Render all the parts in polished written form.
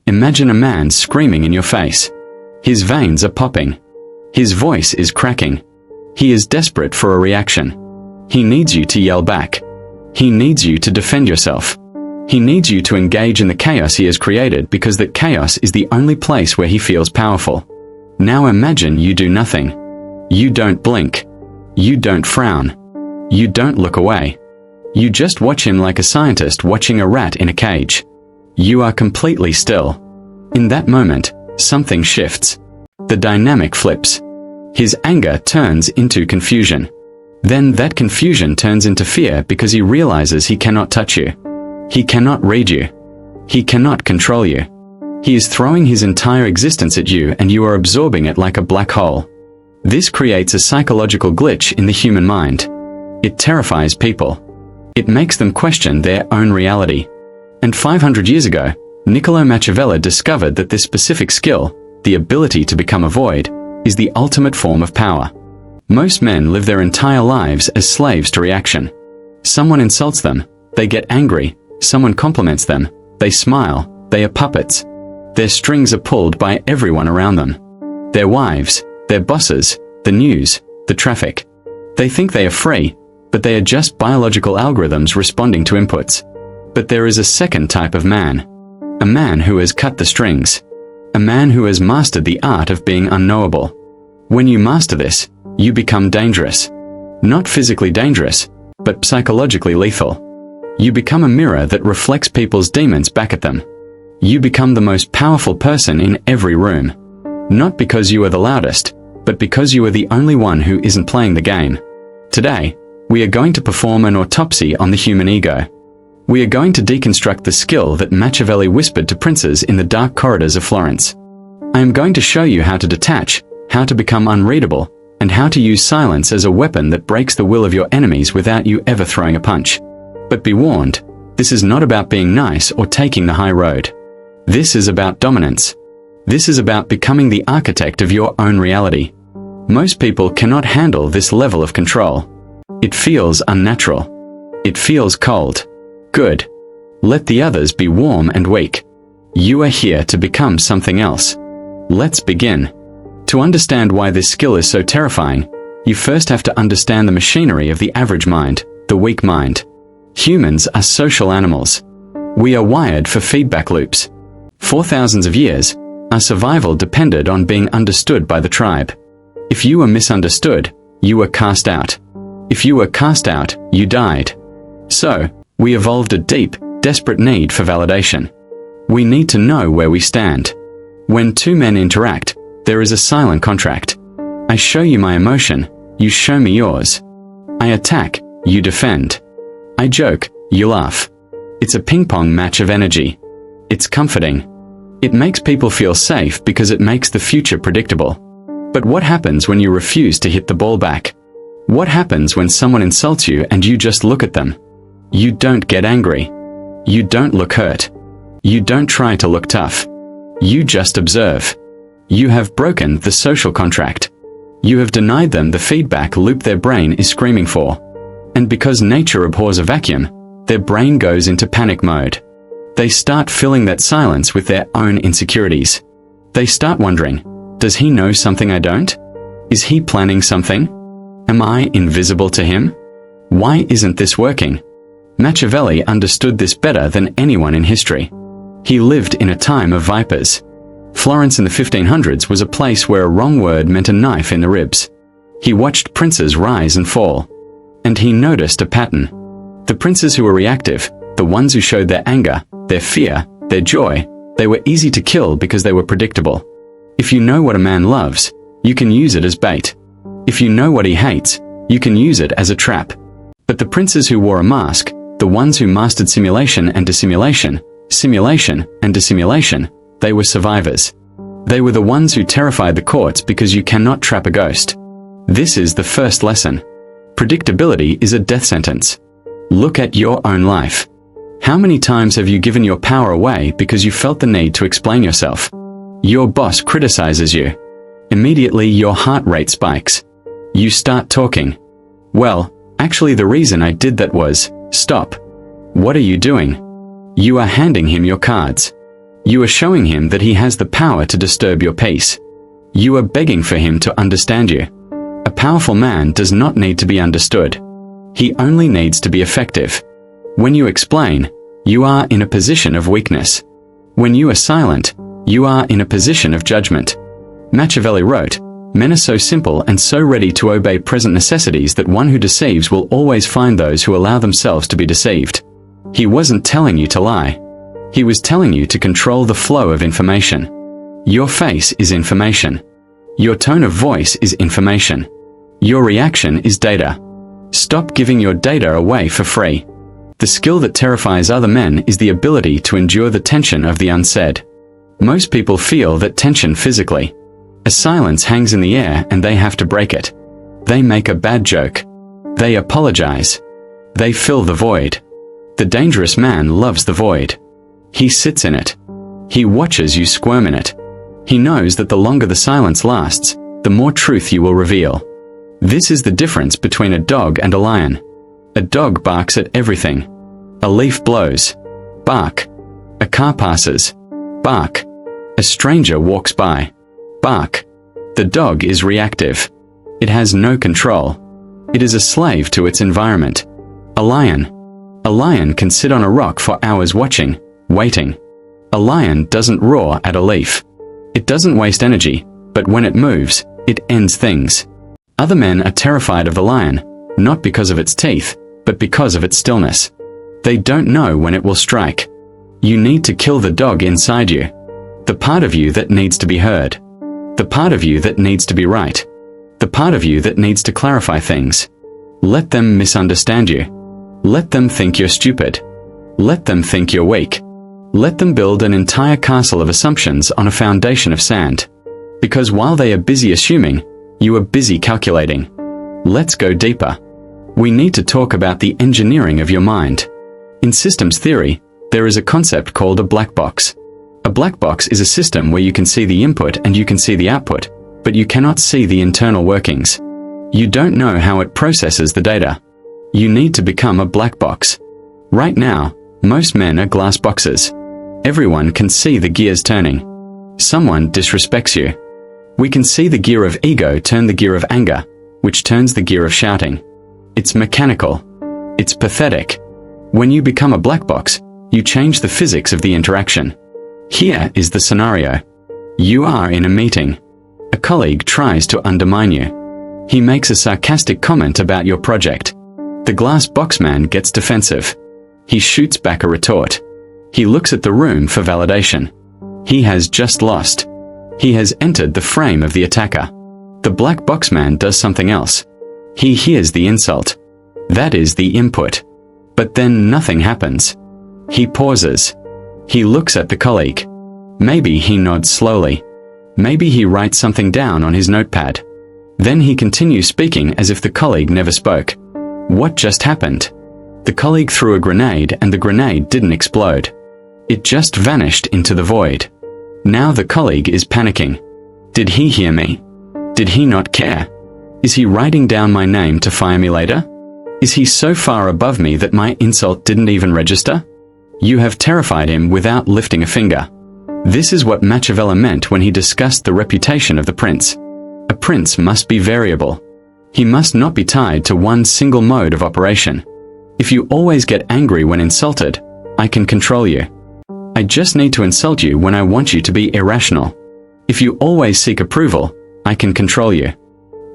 Imagine a man screaming in your face. His veins are popping. His voice is cracking. He is desperate for a reaction. He needs you to yell back. He needs you to defend yourself. He needs you to engage in the chaos he has created because that chaos is the only place where he feels powerful. Now imagine you do nothing. You don't blink. You don't frown. You don't look away. You just watch him like a scientist watching a rat in a cage. You are completely still. In that moment, something shifts. The dynamic flips. His anger turns into confusion. Then that confusion turns into fear because he realizes he cannot touch you. He cannot read you. He cannot control you. He is throwing his entire existence at you and you are absorbing it like a black hole. This creates a psychological glitch in the human mind. It terrifies people. It makes them question their own reality. And 500 years ago, Niccolò Machiavelli discovered that this specific skill, the ability to become a void, is the ultimate form of power. Most men live their entire lives as slaves to reaction. Someone insults them, they get angry. Someone compliments them, they smile, they are puppets. Their strings are pulled by everyone around them. Their wives, their bosses, the news, the traffic. They think they are free, but they are just biological algorithms responding to inputs. But there is a second type of man. A man who has cut the strings. A man who has mastered the art of being unknowable. When you master this, you become dangerous. Not physically dangerous, but psychologically lethal. You become a mirror that reflects people's demons back at them. You become the most powerful person in every room. Not because you are the loudest, but because you are the only one who isn't playing the game. Today, we are going to perform an autopsy on the human ego. We are going to deconstruct the skill that Machiavelli whispered to princes in the dark corridors of Florence. I am going to show you how to detach, how to become unreadable, and how to use silence as a weapon that breaks the will of your enemies without you ever throwing a punch. But be warned, this is not about being nice or taking the high road. This is about dominance. This is about becoming the architect of your own reality. Most people cannot handle this level of control. It feels unnatural. It feels cold. Good. Let the others be warm and weak. You are here to become something else. Let's begin. To understand why this skill is so terrifying, you first have to understand the machinery of the average mind, the weak mind. Humans are social animals. We are wired for feedback loops. For thousands of years, our survival depended on being understood by the tribe. If you were misunderstood, you were cast out. If you were cast out, you died. So, we evolved a deep, desperate need for validation. We need to know where we stand. When two men interact, there is a silent contract. I show you my emotion, you show me yours. I attack, you defend. I joke, you laugh. It's a ping-pong match of energy. It's comforting. It makes people feel safe because it makes the future predictable. But what happens when you refuse to hit the ball back? What happens when someone insults you and you just look at them? You don't get angry. You don't look hurt. You don't try to look tough. You just observe. You have broken the social contract. You have denied them the feedback loop their brain is screaming for. And because nature abhors a vacuum, their brain goes into panic mode. They start filling that silence with their own insecurities. They start wondering, does he know something I don't? Is he planning something? Am I invisible to him? Why isn't this working? Machiavelli understood this better than anyone in history. He lived in a time of vipers. Florence in the 1500s was a place where a wrong word meant a knife in the ribs. He watched princes rise and fall. And he noticed a pattern. The princes who were reactive, the ones who showed their anger, their fear, their joy, they were easy to kill because they were predictable. If you know what a man loves, you can use it as bait. If you know what he hates, you can use it as a trap. But the princes who wore a mask, the ones who mastered simulation and dissimulation, they were survivors. They were the ones who terrified the courts because you cannot trap a ghost. This is the first lesson. Predictability is a death sentence. Look at your own life. How many times have you given your power away because you felt the need to explain yourself? Your boss criticizes you. Immediately your heart rate spikes. You start talking. Well, actually the reason I did that was, stop. What are you doing? You are handing him your cards. You are showing him that he has the power to disturb your peace. You are begging for him to understand you. A powerful man does not need to be understood. He only needs to be effective. When you explain, you are in a position of weakness. When you are silent, you are in a position of judgment. Machiavelli wrote, "Men are so simple and so ready to obey present necessities that one who deceives will always find those who allow themselves to be deceived." He wasn't telling you to lie. He was telling you to control the flow of information. Your face is information. Your tone of voice is information. Your reaction is data. Stop giving your data away for free. The skill that terrifies other men is the ability to endure the tension of the unsaid. Most people feel that tension physically. A silence hangs in the air and they have to break it. They make a bad joke. They apologize. They fill the void. The dangerous man loves the void. He sits in it. He watches you squirm in it. He knows that the longer the silence lasts, the more truth you will reveal. This is the difference between a dog and a lion. A dog barks at everything. A leaf blows. Bark. A car passes. Bark. A stranger walks by. Bark. The dog is reactive. It has no control. It is a slave to its environment. A lion can sit on a rock for hours watching, waiting. A lion doesn't roar at a leaf. It doesn't waste energy, but when it moves, it ends things. Other men are terrified of the lion, not because of its teeth, but because of its stillness. They don't know when it will strike. You need to kill the dog inside you. The part of you that needs to be heard. The part of you that needs to be right. The part of you that needs to clarify things. Let them misunderstand you. Let them think you're stupid. Let them think you're weak. Let them build an entire castle of assumptions on a foundation of sand. Because while they are busy assuming, you are busy calculating. Let's go deeper. We need to talk about the engineering of your mind. In systems theory, there is a concept called a black box. A black box is a system where you can see the input and you can see the output, but you cannot see the internal workings. You don't know how it processes the data. You need to become a black box. Right now, most men are glass boxes. Everyone can see the gears turning. Someone disrespects you. We can see the gear of ego turn the gear of anger, which turns the gear of shouting. It's mechanical. It's pathetic. When you become a black box, you change the physics of the interaction. Here is the scenario. You are in a meeting. A colleague tries to undermine you. He makes a sarcastic comment about your project. The glass box man gets defensive. He shoots back a retort. He looks at the room for validation. He has just lost. He has entered the frame of the attacker. The black box man does something else. He hears the insult. That is the input. But then nothing happens. He pauses. He looks at the colleague. Maybe he nods slowly. Maybe he writes something down on his notepad. Then he continues speaking as if the colleague never spoke. What just happened? The colleague threw a grenade and the grenade didn't explode. It just vanished into the void. Now the colleague is panicking. Did he hear me? Did he not care? Is he writing down my name to fire me later? Is he so far above me that my insult didn't even register? You have terrified him without lifting a finger. This is what Machiavelli meant when he discussed the reputation of the prince. A prince must be variable. He must not be tied to one single mode of operation. If you always get angry when insulted, I can control you. I just need to insult you when I want you to be irrational. If you always seek approval, I can control you.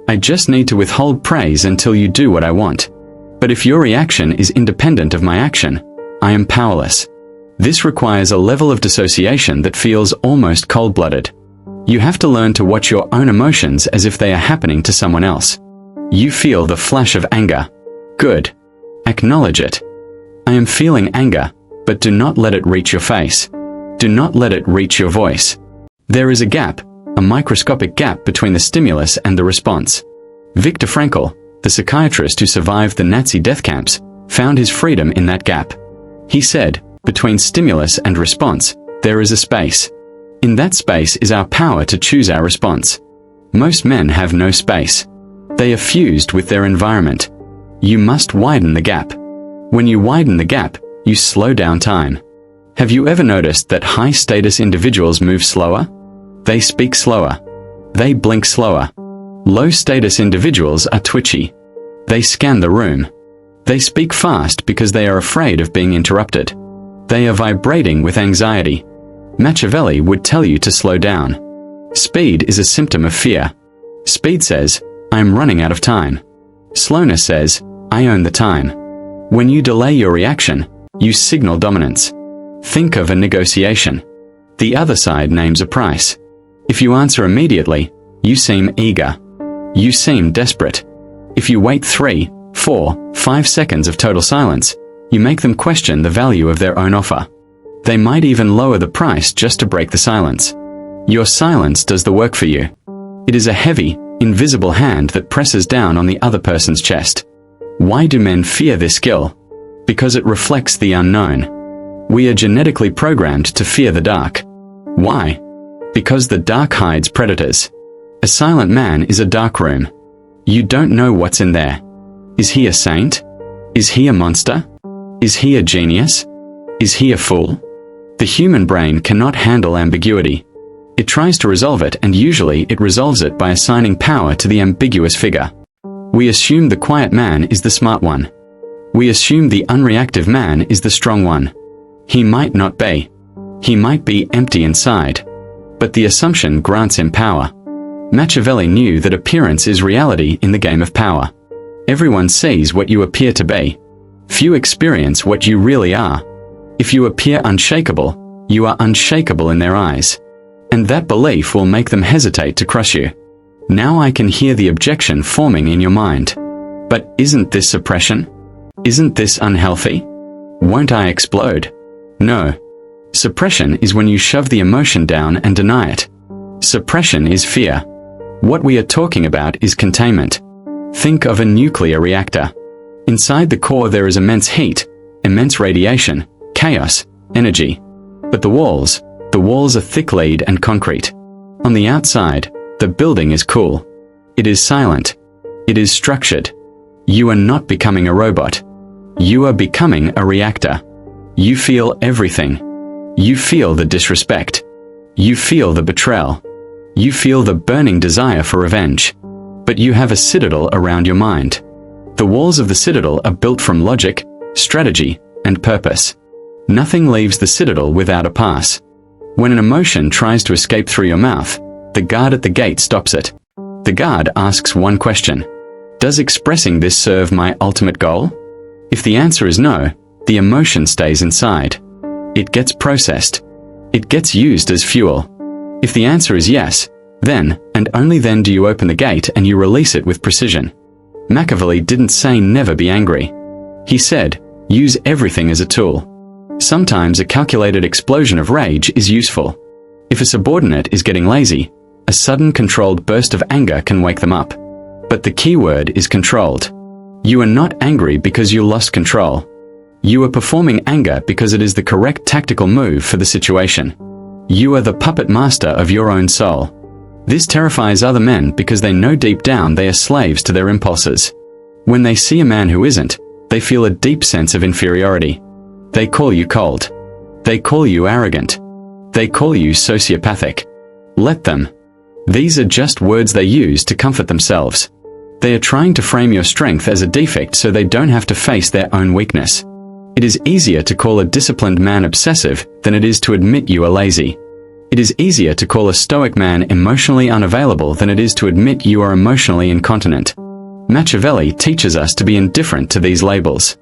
I just need to withhold praise until you do what I want. But if your reaction is independent of my action, I am powerless. This requires a level of dissociation that feels almost cold-blooded. You have to learn to watch your own emotions as if they are happening to someone else. You feel the flash of anger. Good. Acknowledge it. I am feeling anger, but do not let it reach your face. Do not let it reach your voice. There is a gap, a microscopic gap between the stimulus and the response. Viktor Frankl, the psychiatrist who survived the Nazi death camps, found his freedom in that gap. He said, between stimulus and response, there is a space. In that space is our power to choose our response. Most men have no space. They are fused with their environment. You must widen the gap. When you widen the gap, you slow down time. Have you ever noticed that high-status individuals move slower? They speak slower. They blink slower. Low-status individuals are twitchy. They scan the room. They speak fast because they are afraid of being interrupted. They are vibrating with anxiety. Machiavelli would tell you to slow down. Speed is a symptom of fear. Speed says, I'm running out of time. Slowness says, I own the time. When you delay your reaction, you signal dominance. Think of a negotiation. The other side names a price. If you answer immediately, you seem eager. You seem desperate. If you wait 3, 4, 5 seconds of total silence, you make them question the value of their own offer. They might even lower the price just to break the silence. Your silence does the work for you. It is a heavy, invisible hand that presses down on the other person's chest. Why do men fear this skill? Because it reflects the unknown. We are genetically programmed to fear the dark. Why? Because the dark hides predators. A silent man is a dark room. You don't know what's in there. Is he a saint? Is he a monster? Is he a genius? Is he a fool? The human brain cannot handle ambiguity. It tries to resolve it, and usually it resolves it by assigning power to the ambiguous figure. We assume the quiet man is the smart one. We assume the unreactive man is the strong one. He might not be. He might be empty inside. But the assumption grants him power. Machiavelli knew that appearance is reality in the game of power. Everyone sees what you appear to be. Few experience what you really are. If you appear unshakable, you are unshakable in their eyes. And that belief will make them hesitate to crush you. Now I can hear the objection forming in your mind. But isn't this suppression? Isn't this unhealthy? Won't I explode? No. Suppression is when you shove the emotion down and deny it. Suppression is fear. What we are talking about is containment. Think of a nuclear reactor. Inside the core there is immense heat, immense radiation, chaos, energy. But the walls are thick lead and concrete. On the outside, the building is cool. It is silent. It is structured. You are not becoming a robot. You are becoming a reactor. You feel everything. You feel the disrespect. You feel the betrayal. You feel the burning desire for revenge. But you have a citadel around your mind. The walls of the citadel are built from logic, strategy, and purpose. Nothing leaves the citadel without a pass. When an emotion tries to escape through your mouth, the guard at the gate stops it. The guard asks one question. Does expressing this serve my ultimate goal? If the answer is no, the emotion stays inside. It gets processed. It gets used as fuel. If the answer is yes, then, and only then do you open the gate and you release it with precision. Machiavelli didn't say never be angry. He said, use everything as a tool. Sometimes a calculated explosion of rage is useful. If a subordinate is getting lazy, a sudden controlled burst of anger can wake them up. But the key word is controlled. You are not angry because you lost control. You are performing anger because it is the correct tactical move for the situation. You are the puppet master of your own soul. This terrifies other men because they know deep down they are slaves to their impulses. When they see a man who isn't, they feel a deep sense of inferiority. They call you cold. They call you arrogant. They call you sociopathic. Let them. These are just words they use to comfort themselves. They are trying to frame your strength as a defect so they don't have to face their own weakness. It is easier to call a disciplined man obsessive than it is to admit you are lazy. It is easier to call a stoic man emotionally unavailable than it is to admit you are emotionally incontinent. Machiavelli teaches us to be indifferent to these labels.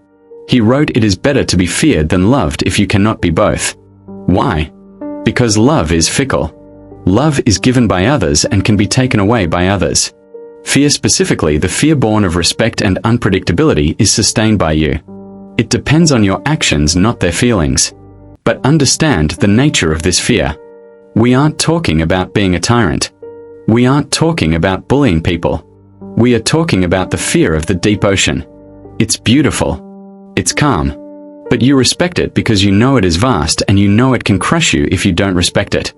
He wrote, it is better to be feared than loved if you cannot be both. Why? Because love is fickle. Love is given by others and can be taken away by others. Fear, specifically the fear born of respect and unpredictability, is sustained by you. It depends on your actions, not their feelings. But understand the nature of this fear. We aren't talking about being a tyrant. We aren't talking about bullying people. We are talking about the fear of the deep ocean. It's beautiful. It's calm. But you respect it because you know it is vast and you know it can crush you if you don't respect it.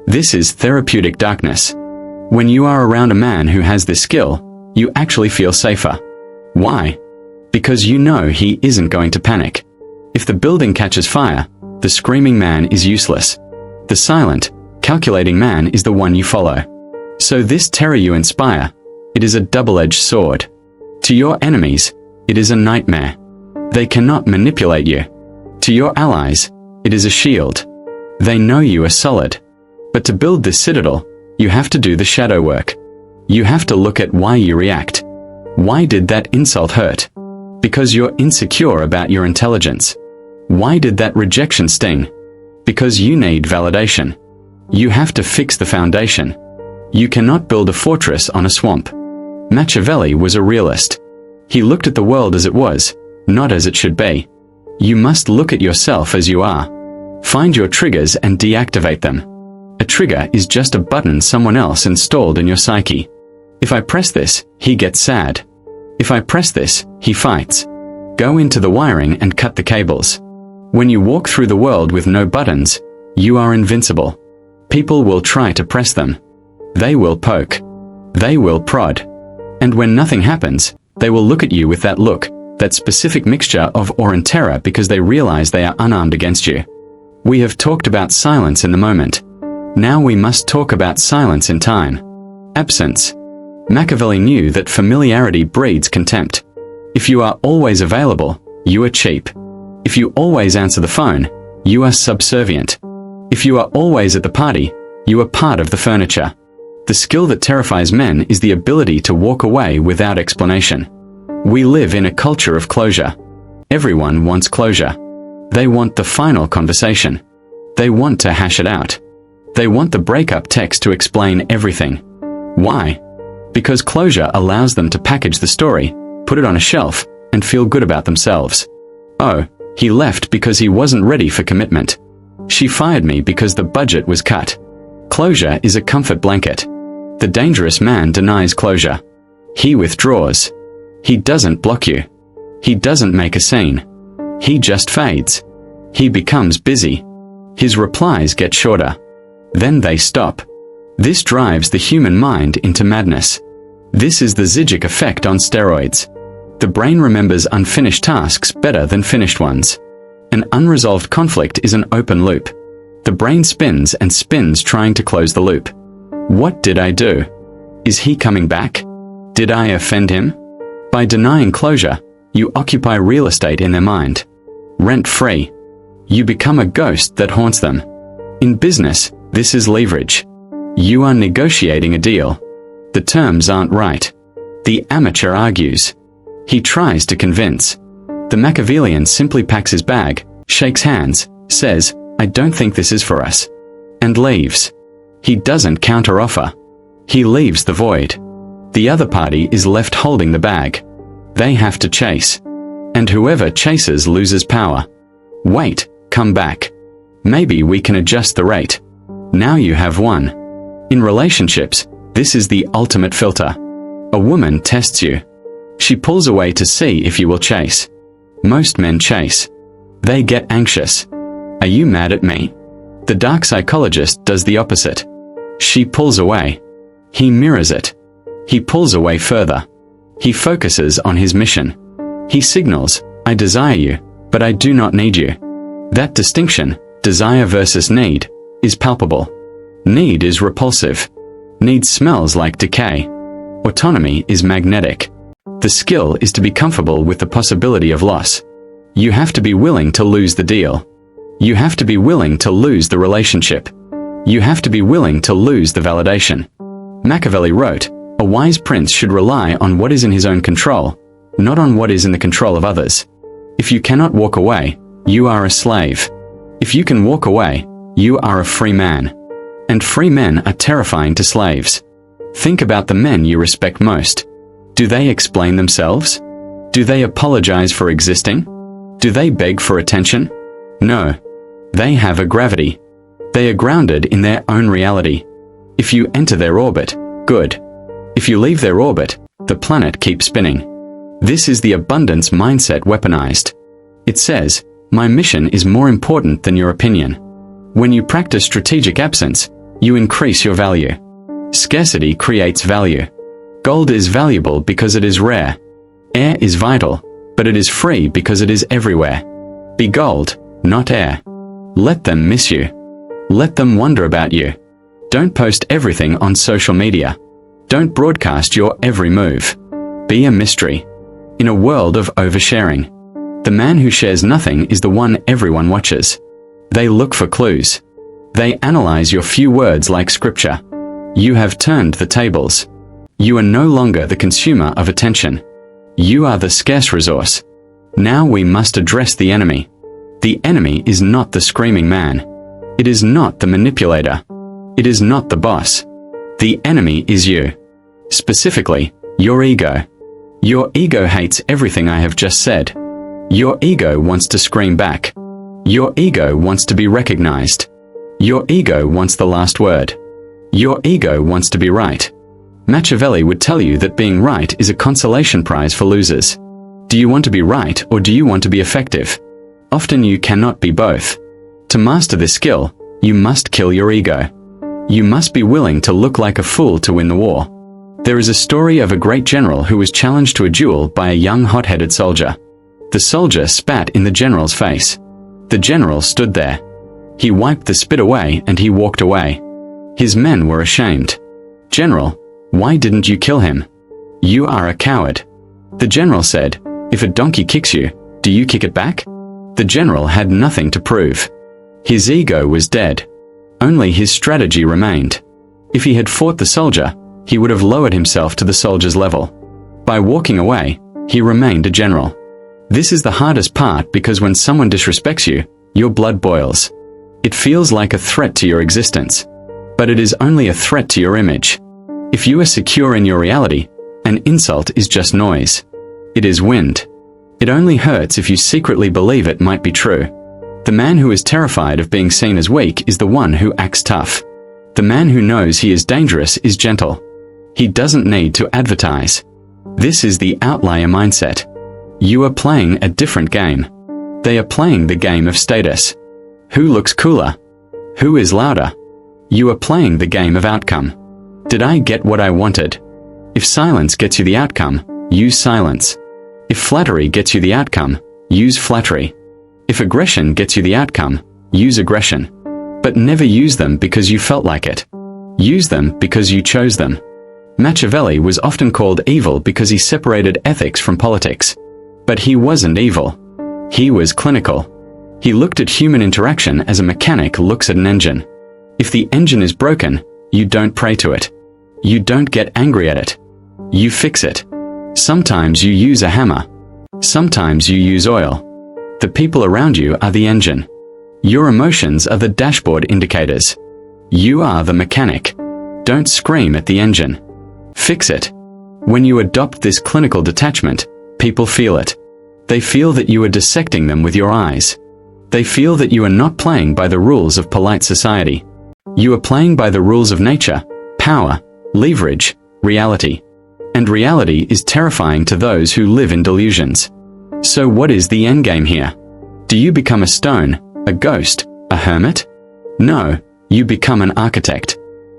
This is therapeutic darkness. When you are around a man who has this skill, you actually feel safer. Why? Because you know he isn't going to panic. If the building catches fire, The screaming man is useless. The silent, calculating man is the one you follow. So this terror you inspire, it is a double-edged sword. To your enemies, it is a nightmare. They cannot manipulate you. To your allies, it is a shield. They know you are solid. But to build this citadel, you have to do the shadow work. You have to look at why you react. Why did that insult hurt? Because you're insecure about your intelligence. Why did that rejection sting? Because you need validation. You have to fix the foundation. You cannot build a fortress on a swamp. Machiavelli was a realist. He looked at the world as it was, not as it should be. You must look at yourself as you are. Find your triggers and deactivate them. A trigger is just a button someone else installed in your psyche. If I press this, he gets sad. If I press this, he fights. Go into the wiring and cut the cables. When you walk through the world with no buttons, you are invincible. People will try to press them. They will poke. They will prod. And when nothing happens, they will look at you with that look, that specific mixture of awe and terror because they realize they are unarmed against you. We have talked about silence in the moment. Now we must talk about silence in time. Absence. Machiavelli knew that familiarity breeds contempt. If you are always available, you are cheap. If you always answer the phone, you are subservient. If you are always at the party, you are part of the furniture. The skill that terrifies men is the ability to walk away without explanation. We live in a culture of closure. Everyone wants closure. They want the final conversation. They want to hash it out. They want the breakup text to explain everything. Why? Because closure allows them to package the story, put it on a shelf, and feel good about themselves. Oh, he left because he wasn't ready for commitment. She fired me because the budget was cut. Closure is a comfort blanket. The dangerous man denies closure. He withdraws. He doesn't block you. He doesn't make a scene. He just fades. He becomes busy. His replies get shorter. Then they stop. This drives the human mind into madness. This is the Zizek effect on steroids. The brain remembers unfinished tasks better than finished ones. An unresolved conflict is an open loop. The brain spins and spins trying to close the loop. What did I do? Is he coming back? Did I offend him? By denying closure, you occupy real estate in their mind. Rent-free. You become a ghost that haunts them. In business, this is leverage. You are negotiating a deal. The terms aren't right. The amateur argues. He tries to convince. The Machiavellian simply packs his bag, shakes hands, says, "I don't think this is for us," and leaves. He doesn't counter-offer. He leaves the void. The other party is left holding the bag. They have to chase. And whoever chases loses power. Wait, come back. Maybe we can adjust the rate. Now you have won. In relationships, this is the ultimate filter. A woman tests you. She pulls away to see if you will chase. Most men chase. They get anxious. Are you mad at me? The dark psychologist does the opposite. She pulls away. He mirrors it. He pulls away further. He focuses on his mission. He signals, "I desire you, but I do not need you." That distinction, desire versus need, is palpable. Need is repulsive. Need smells like decay. Autonomy is magnetic. The skill is to be comfortable with the possibility of loss. You have to be willing to lose the deal. You have to be willing to lose the relationship. You have to be willing to lose the validation. Machiavelli wrote, "A wise prince should rely on what is in his own control, not on what is in the control of others." If you cannot walk away, you are a slave. If you can walk away, you are a free man. And free men are terrifying to slaves. Think about the men you respect most. Do they explain themselves? Do they apologize for existing? Do they beg for attention? No. They have a gravity. They are grounded in their own reality. If you enter their orbit, good. If you leave their orbit, the planet keeps spinning. This is the abundance mindset weaponized. It says, "My mission is more important than your opinion." When you practice strategic absence, you increase your value. Scarcity creates value. Gold is valuable because it is rare. Air is vital, but it is free because it is everywhere. Be gold, not air. Let them miss you. Let them wonder about you. Don't post everything on social media. Don't broadcast your every move. Be a mystery. In a world of oversharing, the man who shares nothing is the one everyone watches. They look for clues. They analyze your few words like scripture. You have turned the tables. You are no longer the consumer of attention. You are the scarce resource. Now we must address the enemy. The enemy is not the screaming man. It is not the manipulator. It is not the boss. The enemy is you. Specifically, your ego. Your ego hates everything I have just said. Your ego wants to scream back. Your ego wants to be recognized. Your ego wants the last word. Your ego wants to be right. Machiavelli would tell you that being right is a consolation prize for losers. Do you want to be right or do you want to be effective? Often you cannot be both. To master this skill, you must kill your ego. You must be willing to look like a fool to win the war. There is a story of a great general who was challenged to a duel by a young hot-headed soldier. The soldier spat in the general's face. The general stood there. He wiped the spit away and he walked away. His men were ashamed. "General, why didn't you kill him? You are a coward." The general said, "If a donkey kicks you, do you kick it back?" The general had nothing to prove. His ego was dead. Only his strategy remained. If he had fought the soldier, he would have lowered himself to the soldier's level. By walking away, he remained a general. This is the hardest part because when someone disrespects you, your blood boils. It feels like a threat to your existence. But it is only a threat to your image. If you are secure in your reality, an insult is just noise. It is wind. It only hurts if you secretly believe it might be true. The man who is terrified of being seen as weak is the one who acts tough. The man who knows he is dangerous is gentle. He doesn't need to advertise. This is the outlier mindset. You are playing a different game. They are playing the game of status. Who looks cooler? Who is louder? You are playing the game of outcome. Did I get what I wanted? If silence gets you the outcome, use silence. If flattery gets you the outcome, use flattery. If aggression gets you the outcome, use aggression. But never use them because you felt like it. Use them because you chose them. Machiavelli was often called evil because he separated ethics from politics. But he wasn't evil. He was clinical. He looked at human interaction as a mechanic looks at an engine. If the engine is broken, you don't pray to it. You don't get angry at it. You fix it. Sometimes you use a hammer. Sometimes you use oil. The people around you are the engine. Your emotions are the dashboard indicators. You are the mechanic. Don't scream at the engine. Fix it. When you adopt this clinical detachment, people feel it. They feel that you are dissecting them with your eyes. They feel that you are not playing by the rules of polite society. You are playing by the rules of nature, power, leverage, reality. And reality is terrifying to those who live in delusions. So what is the endgame here? Do you become a stone, a ghost, a hermit? No, you become an architect.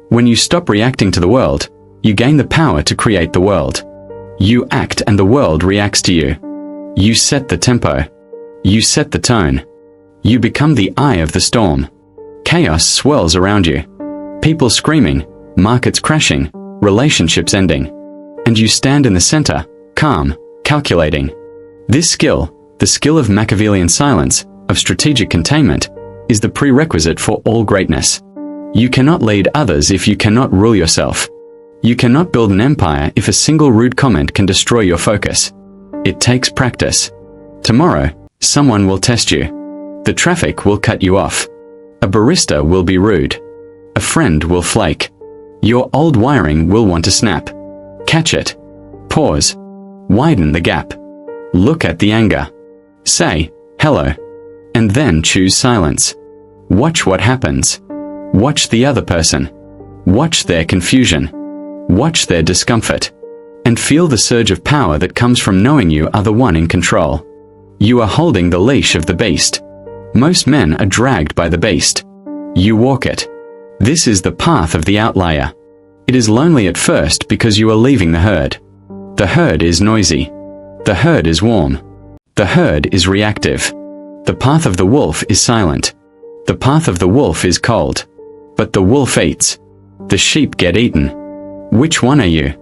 When you stop reacting to the world, you gain the power to create the world. You act and the world reacts to you. You set the tempo. You set the tone. You become the eye of the storm. Chaos swirls around you. People screaming, markets crashing, relationships ending. And you stand in the center, calm, calculating. This skill, the skill of Machiavellian silence, of strategic containment, is the prerequisite for all greatness. You cannot lead others if you cannot rule yourself. You cannot build an empire if a single rude comment can destroy your focus. It takes practice. Tomorrow, someone will test you. The traffic will cut you off. A barista will be rude. A friend will flake. Your old wiring will want to snap. Catch it. Pause. Widen the gap. Look at the anger. Say, hello. And then choose silence. Watch what happens. Watch the other person. Watch their confusion. Watch their discomfort. And feel the surge of power that comes from knowing you are the one in control. You are holding the leash of the beast. Most men are dragged by the beast. You walk it. This is the path of the outlier. It is lonely at first because you are leaving the herd. The herd is noisy. The herd is warm. The herd is reactive. The path of the wolf is silent. The path of the wolf is cold. But the wolf eats. The sheep get eaten. Which one are you?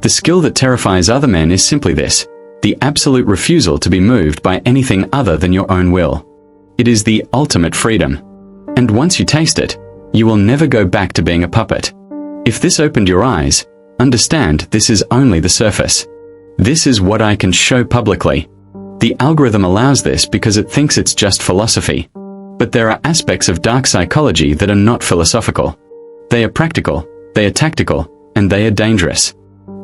The skill that terrifies other men is simply this: the absolute refusal to be moved by anything other than your own will. It is the ultimate freedom. And once you taste it, you will never go back to being a puppet. If this opened your eyes, understand this is only the surface. This is what I can show publicly. The algorithm allows this because it thinks it's just philosophy. But there are aspects of dark psychology that are not philosophical. They are practical, they are tactical, and they are dangerous.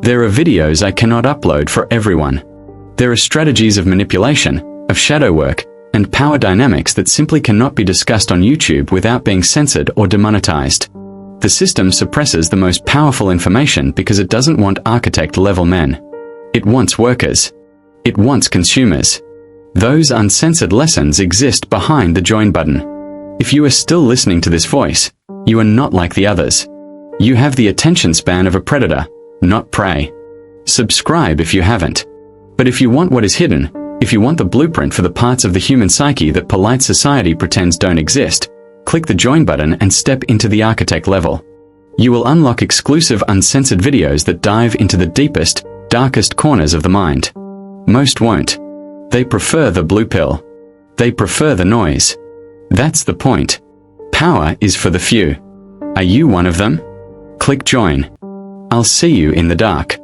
There are videos I cannot upload for everyone. There are strategies of manipulation, of shadow work, and power dynamics that simply cannot be discussed on YouTube without being censored or demonetized. The system suppresses the most powerful information because it doesn't want architect-level men. It wants workers. It wants consumers. Those uncensored lessons exist behind the join button. If you are still listening to this voice, you are not like the others. You have the attention span of a predator, not prey. Subscribe if you haven't. But if you want what is hidden, if you want the blueprint for the parts of the human psyche that polite society pretends don't exist, click the join button and step into the architect level. You will unlock exclusive uncensored videos that dive into the deepest, darkest corners of the mind. Most won't. They prefer the blue pill. They prefer the noise. That's the point. Power is for the few. Are you one of them? Click join. I'll see you in the dark.